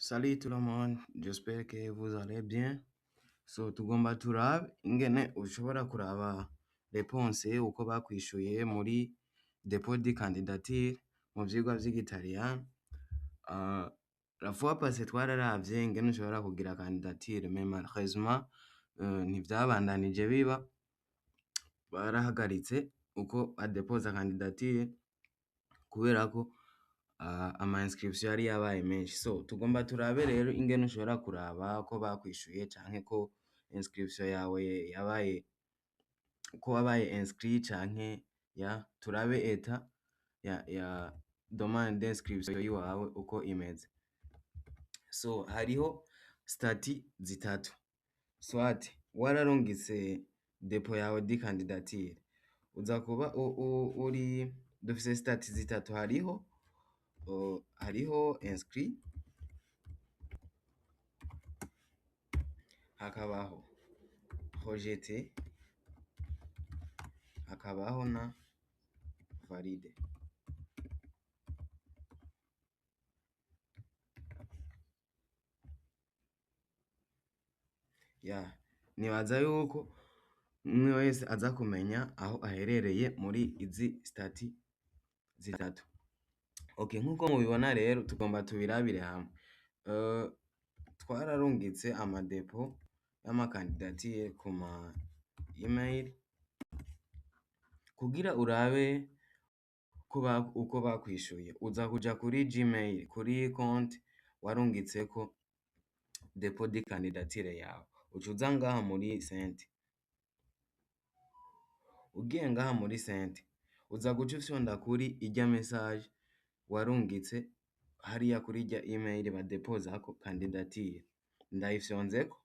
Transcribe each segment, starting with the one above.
Salut tout le monde, j'espère que vous allez bien. So tugomba turabe ingene ushobora kuraba réponse uko bakwishuye muri dépôt de candidature mu vyigwa vy'igitaliyano. La fois passée twararavye ingene ushobora kugira candidature mais malheureusement ntivyabandanije biba, barahagaritse uko badepoza candidature kubera ko ama inscription yari yabaye menshi. So tugomba turabe rero ingene ushobora kuraba ko bakwishuye canke ko inscription yawe yabaye ko wabaye inscrit canke turabe état ya demande d'inscription yiwawe uko imeze. So hariho stati zitatu, soit wararungitse dépôt yawe de candidature, uza kuba uri dufise stati zitatu, hariho inscrit, hakabaho rejeté, hakabaho na valide. Nibaza yuko umwe wese aza kumenya aho aherereye muri izi stati zitatu. Okay, nkuko mubibona rero tugomba tubirabire hamwe. Twararungitse amadepo y'amakandidature ku ma email kugira urabe uko bakwishuye. Uza kuja kuri Gmail, kuri konti warungitseko dépôt de candidature yawe, uca uza ngaha muri sent. Ugiye ngaha muri sent uza guca ufyonda kuri irya message warungitse hariya kuri irya email badepozako candidature. Ndayifyonzeko,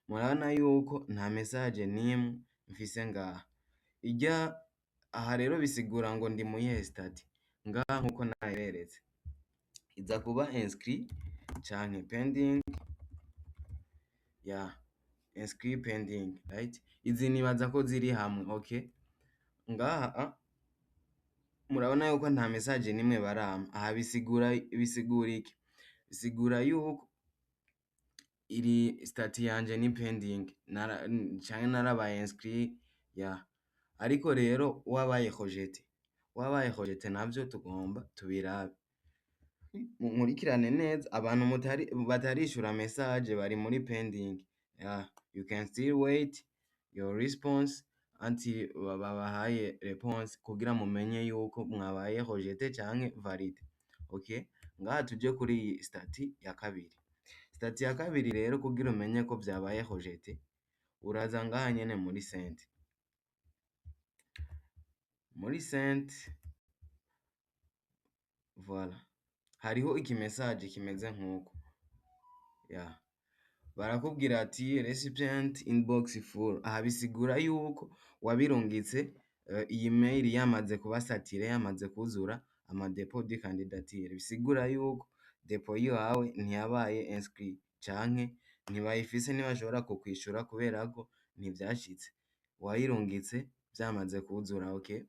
murabona yuko nta message n'imwe mfise ngaha. Aha rero bisigura ngo ndi muyihe stati? Ngaha nkuko naberetse iza kuba inscrit canke pending, inscrit pending, right? Izi nibaza ko ziri hamwe, okay? Ngaha murabona yuko nta message n'imwe barampa. Aha bisigura iki? Bisigura yuko iri stati yanje ni pending, canke narabaye inscrit, ariko rero wabaye rejeté navyo tugomba tubirabe. Nkurikirane neza, abantu batarishura message bari muri pending. You can still wait your response until babahaye response kugira mumenye yuko mwabaye rejeté canke valide. Okay? Ngaha tuje kuri iyi stati ya kabiri. Stati ya kabiri rero kugira umenye ko vyabaye rejeté, uraza ngaha nyene muri sent. Muri sent, voilà, hariho ikimessage kimeze nkuko. Barakubwira ati recipient inbox full. Aha bisigura yuko wabirungitse iyi mail yamaze kuba saturé, yamaze kuzura ama dépôt de candidature. Bisigura yuko dépôt yawe ntiyabaye inscrit canke ntibayifise, ntibashobora kukwishura kubera ko ntivyashitse. Wayirungitse vyamaze kuzura, okay?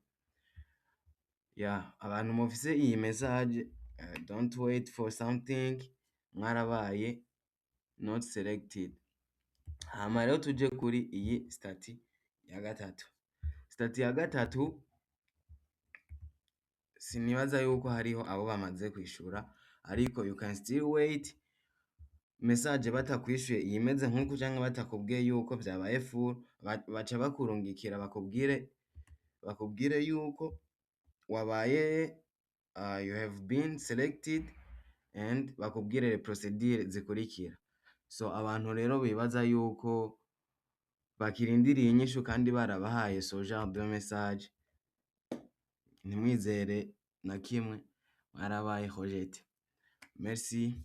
Abantu mufise iyi message, don't wait for something, mwarabaye not selected. Hama rero tuje kuri iyi stati ya gatatu. Stati ya gatatu sinibaza yuko hariho abo bamaze kwishura, ariko you can still wait. Message batakwishuye imeze nkuko canke batakubwiye yuko vyabaye full, baca bakurungikira bakubwire yuko wabaye you have been selected and bakubwire les procédures zikurikira. So abantu rero bibaza yuko bakirindiriye inyishu kandi barabahaye ce genre de message, ntimwizere na kimwe, mwarabaye rejeté. Merci.